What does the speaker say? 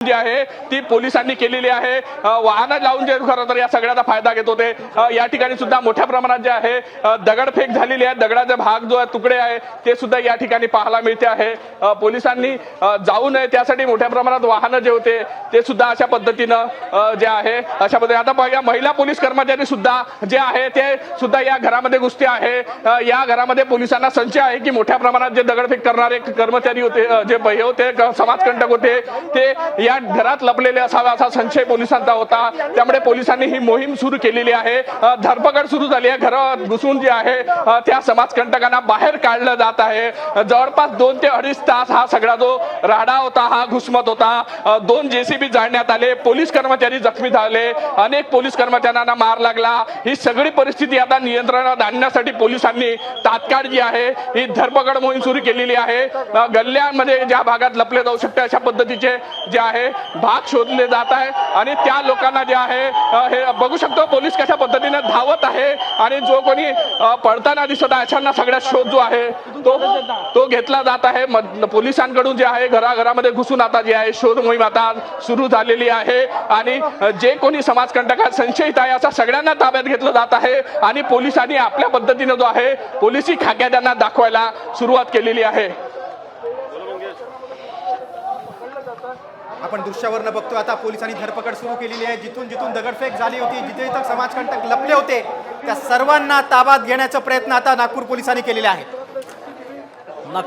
जी आहे ती पोलिसांनी केलेली आहे। वाहन लावून जे खरं तर या सगळ्याचा फायदा घेत होते। या ठिकाणी सुद्धा मोठ्या प्रमाणात जे आहे दगडफेक झालेली आहे। दगडाचे भाग जो आहे तुकडे आहे ते सुद्धा या ठिकाणी पाहायला मिळते आहे। पोलिसांनी जाऊ नये त्यासाठी मोठ्या प्रमाणात वाहन जे होते ते सुद्धा अशा पद्धतीनं जे आहे अशा पद्धतीने आता बघा महिला पोलीस कर्मचारी सुद्धा जे आहे ते सुद्धा या घरामध्ये घुसते आहे। या घरामध्ये पोलिसांना संशय आहे की मोठ्या प्रमाणात जे दगडफेक करणारे कर्मचारी होते जे हे होते समाजकंटक होते ते या घरात लपलेले असावे असा संशय पोलिसांचा होता। त्यामुळे पोलिसांनी ही मोहीम सुरू केलेली आहे। धरपकड सुरू झाली आहे। घरात घुसून जे आहे त्या समाजकंटकांना बाहेर काढलं जात आहे। जवळपास 2 ते 2.5 तास हा सगळा जो राडा होता हा घुसमत होता। 2 जेसीबी जाळण्यात आले। पोलीस कर्मचारी जखमी झाले। अनेक पोलीस कर्मचाऱ्यांना मार लागला। ही सगळी परिस्थिती आता नियंत्रणात आणण्यासाठी पोलिसांनी तात्काळ जी आहे ही धरपकड मोहीम सुरू केलेली आहे। गल्ल्यांमध्ये ज्या भागात लपले जाऊ शकते अशा पद्धतीचे जे आहे भाग शोधले जात आहे आणि त्या लोकांना जे आहे हे बघू शकतो पोलीस कशा पद्धतीने धावत आहे आणि जो कोणी पळताना दिसत आहे अशांना सगळ्यात शोध जो आहे तो घेतला जात आहे। पोलिसांकडून जे आहे घराघरामध्ये घुसून आता जे आहे शोध मोहीम आता सुरू झालेली आहे आणि जे कोणी समाजकंटकात संशयित आहे अशा सगळ्यांना ताब्यात घेतलं जात आहे आणि पोलिसांनी आपल्या पद्धतीने जो आहे पोलिसी खाक्या त्यांना दाखवायला सुरुवात केलेली आहे। आपण दृश्यावरनं बघतो आता पोलिसांनी धरपकड सुरू केलेली आहे। जिथून जिथून दगडफेक झाली होती जिथे जिथे समाजकंटक लपले होते त्या सर्वांना ताब्यात घेण्याचा प्रयत्न आता नागपूर पोलिसांनी केलेला आहे।